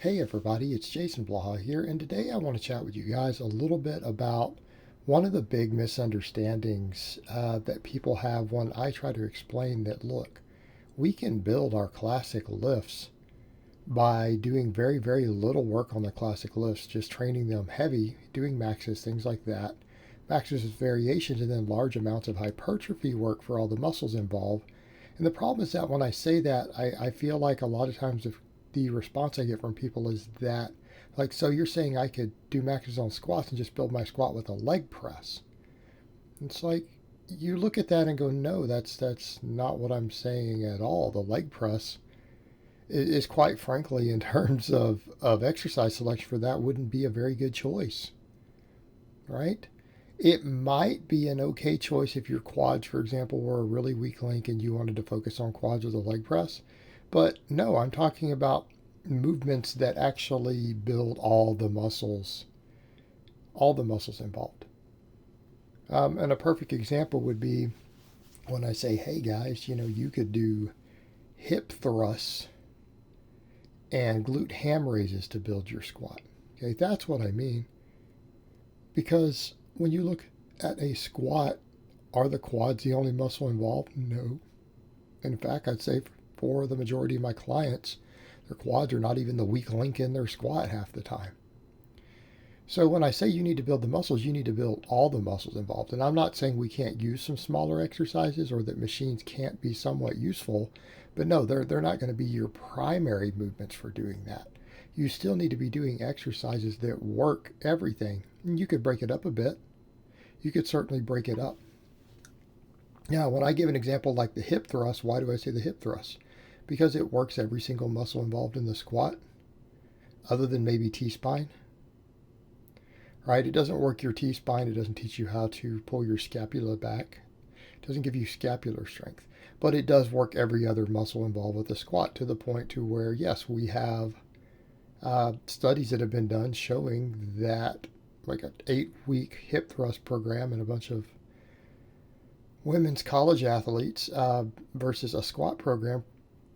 Hey everybody, it's Jason Blaha here, and today I want to chat with you guys a little bit about one of the big misunderstandings that people have when I try to explain that, look, we can build our classic lifts by doing very, very little work on the classic lifts, just training them heavy, doing maxes, things like that, maxes with variations, and then large amounts of hypertrophy work for all the muscles involved. And the problem is that when I say that, I feel like a lot of times the response I get from people is that, like, so you're saying I could do maxes on squats and just build my squat with a leg press? It's like, you look at that and go, no, that's not what I'm saying at all. The leg press is quite frankly, in terms of exercise selection for that, wouldn't be a very good choice, right? It might be an okay choice if your quads, for example, were a really weak link and you wanted to focus on quads with a leg press. But no, I'm talking about movements that actually build all the muscles involved. And a perfect example would be when I say, hey guys, you could do hip thrusts and glute ham raises to build your squat. Okay, that's what I mean. Because when you look at a squat, are the quads the only muscle involved? No. In fact, I'd say for the majority of my clients, their quads are not even the weak link in their squat half the time. So when I say you need to build the muscles, you need to build all the muscles involved. And I'm not saying we can't use some smaller exercises or that machines can't be somewhat useful, but no, they're not going to be your primary movements for doing that. You still need to be doing exercises that work everything. And you could break it up a bit. You could certainly break it up. Now, when I give an example like the hip thrust, why do I say the hip thrust? Because it works every single muscle involved in the squat, other than maybe T-spine. Right? It doesn't work your T-spine. It doesn't teach you how to pull your scapula back. It doesn't give you scapular strength. But it does work every other muscle involved with the squat, to the point to where, yes, we have studies that have been done showing that like an 8-week hip thrust program in a bunch of women's college athletes versus a squat program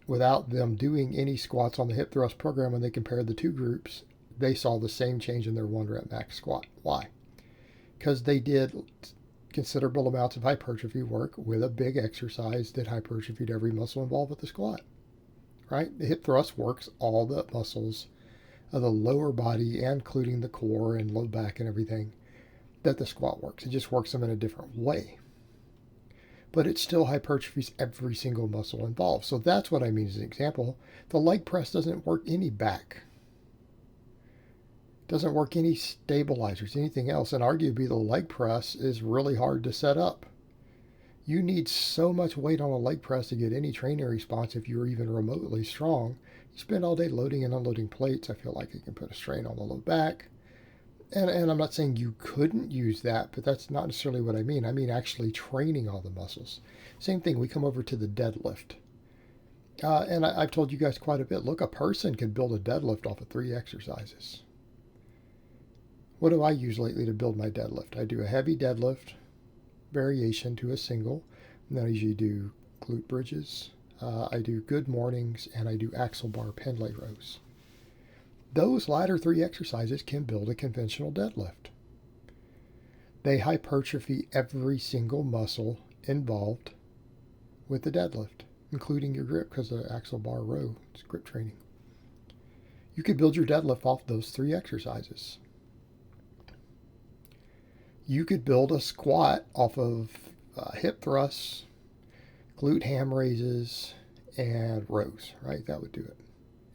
without them doing any squats on the hip thrust program, when they compared the two groups, they saw the same change in their 1 rep max squat. Why? Because they did considerable amounts of hypertrophy work with a big exercise that hypertrophied every muscle involved with the squat. Right? The hip thrust works all the muscles of the lower body, including the core and low back and everything, that the squat works. It just works them in a different way. But it still hypertrophies every single muscle involved. So that's what I mean as an example. The leg press doesn't work any back. Doesn't work any stabilizers, anything else. And arguably the leg press is really hard to set up. You need so much weight on a leg press to get any training response if you're even remotely strong. You spend all day loading and unloading plates. I feel like it can put a strain on the low back. And I'm not saying you couldn't use that, but that's not necessarily what I mean. I mean actually training all the muscles. Same thing, we come over to the deadlift. And I've told you guys quite a bit. Look, a person can build a deadlift off of 3 exercises. What do I use lately to build my deadlift? I do a heavy deadlift variation to a single, and then I usually do glute bridges. I do good mornings, and I do axle bar pendlay rows. Those latter 3 exercises can build a conventional deadlift. They hypertrophy every single muscle involved with the deadlift, including your grip, because the axle bar row is grip training. You could build your deadlift off those 3 exercises. You could build a squat off of hip thrusts, glute ham raises, and rows, right? That would do it.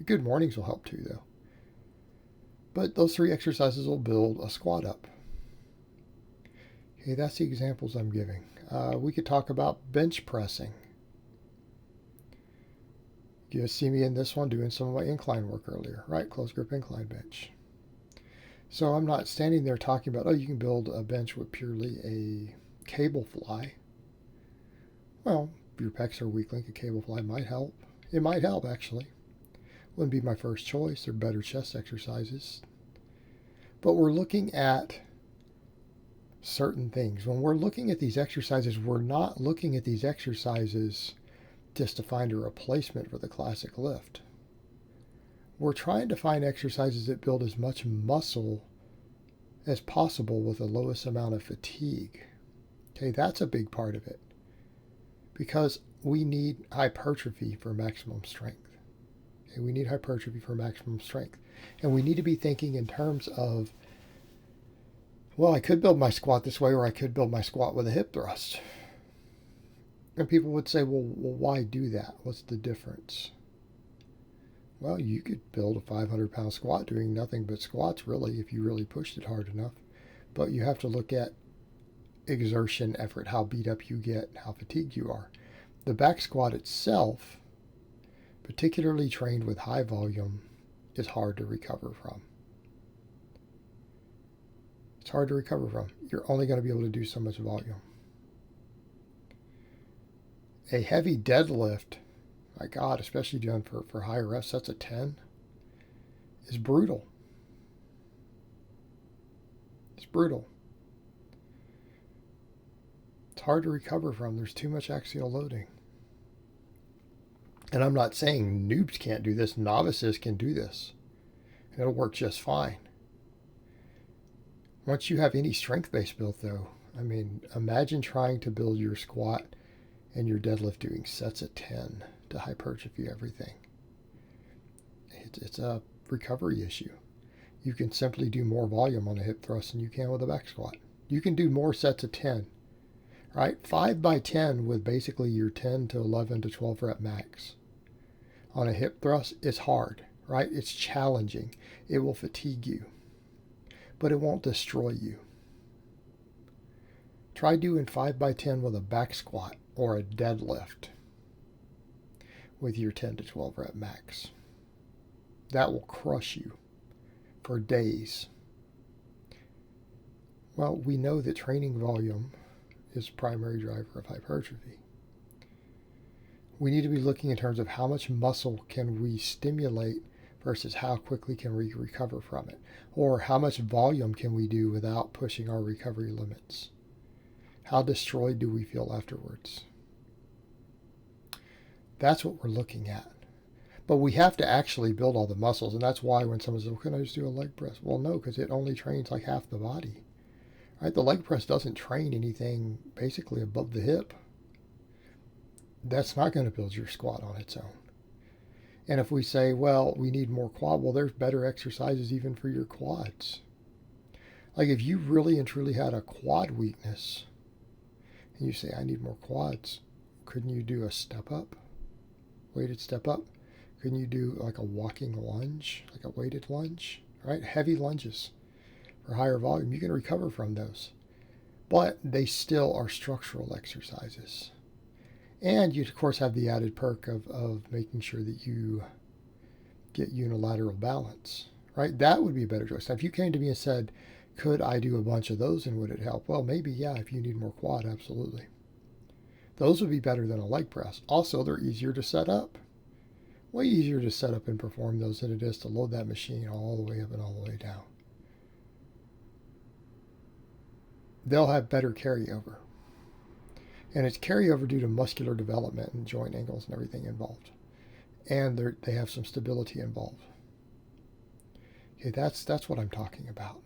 Good mornings will help too, though. But those 3 exercises will build a squat up. Okay, that's the examples I'm giving. We could talk about bench pressing. You see me in this one doing some of my incline work earlier, right? Close grip incline bench. So I'm not standing there talking about, oh, you can build a bench with purely a cable fly. Well, if your pecs are weak link, a cable fly might help. It might help, actually. Wouldn't be my first choice. They're better chest exercises. But we're looking at certain things. When we're looking at these exercises, we're not looking at these exercises just to find a replacement for the classic lift. we're trying to find exercises that build as much muscle as possible with the lowest amount of fatigue. Okay, that's a big part of it, because we need hypertrophy for maximum strength. Okay, we need hypertrophy for maximum strength. And we need to be thinking in terms of, well, I could build my squat this way, or I could build my squat with a hip thrust. And people would say, well, why do that? What's the difference? Well, you could build a 500-pound squat doing nothing but squats, really, if you really pushed it hard enough. But you have to look at exertion, effort, how beat up you get, how fatigued you are. The back squat itself, particularly trained with high volume, is hard to recover from. It's hard to recover from. You're only going to be able to do so much volume. A heavy deadlift, my God, especially done for higher reps, sets of 10, is brutal. It's brutal. It's hard to recover from. There's too much axial loading. And I'm not saying noobs can't do this. Novices can do this. It'll work just fine. Once you have any strength base built, though, I mean, imagine trying to build your squat and your deadlift doing sets of 10 to hypertrophy everything. It's a recovery issue. You can simply do more volume on a hip thrust than you can with a back squat. You can do more sets of 10, right? 5 by 10 with basically your 10 to 11 to 12 rep max. On a hip thrust, it's hard, right? It's challenging. It will fatigue you, but it won't destroy you. Try doing 5 by 10 with a back squat or a deadlift with your 10 to 12 rep max. That will crush you for days. Well, we know that training volume is the primary driver of hypertrophy. We need to be looking in terms of how much muscle can we stimulate versus how quickly can we recover from it, or how much volume can we do without pushing our recovery limits. How destroyed do we feel afterwards? That's what we're looking at. But we have to actually build all the muscles, and that's why when someone says, well, can I just do a leg press? Well, no, because it only trains like half the body. Right? The leg press doesn't train anything basically above the hip. That's not going to build your squat on its own. And if we say, well, we need more quad, well, there's better exercises even for your quads. Like if you really and truly had a quad weakness, and you say, I need more quads, couldn't you do a step up? Weighted step up? Couldn't you do like a walking lunge, like a weighted lunge, right? Heavy lunges for higher volume. You can recover from those, but they still are structural exercises. And you, of course, have the added perk of making sure that you get unilateral balance, right? That would be a better choice. Now, if you came to me and said, could I do a bunch of those and would it help? Well, maybe, yeah, if you need more quad, absolutely. Those would be better than a leg press. Also, they're easier to set up. Way easier to set up and perform those than it is to load that machine all the way up and all the way down. They'll have better carryover. And it's carryover due to muscular development and joint angles and everything involved. And they have some stability involved. Okay, that's what I'm talking about.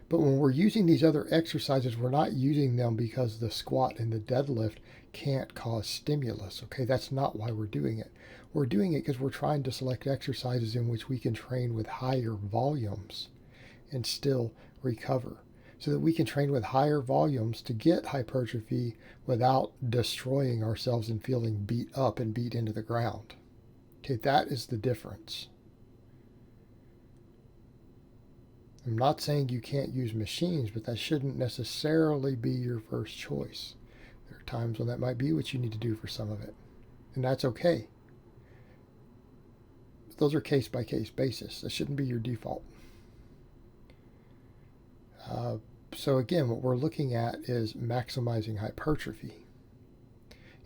But when we're using these other exercises, we're not using them because the squat and the deadlift can't cause stimulus. Okay, that's not why we're doing it. We're doing it because we're trying to select exercises in which we can train with higher volumes and still recover, so that we can train with higher volumes to get hypertrophy without destroying ourselves and feeling beat up and beat into the ground. Okay, that is the difference. I'm not saying you can't use machines, but that shouldn't necessarily be your first choice. There are times when that might be what you need to do for some of it, and that's okay. But those are case-by-case basis. That shouldn't be your default. So again, what we're looking at is maximizing hypertrophy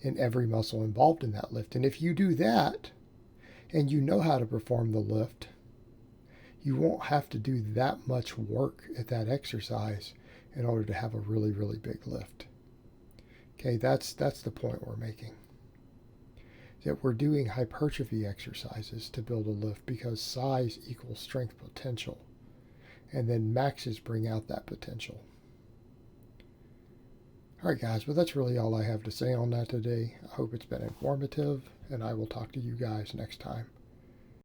in every muscle involved in that lift. And if you do that, and you know how to perform the lift, you won't have to do that much work at that exercise in order to have a really, really big lift. Okay, that's the point we're making. that we're doing hypertrophy exercises to build a lift because size equals strength potential. And then maxes bring out that potential. All right, guys, well, that's really all I have to say on that today. I hope it's been informative, and I will talk to you guys next time.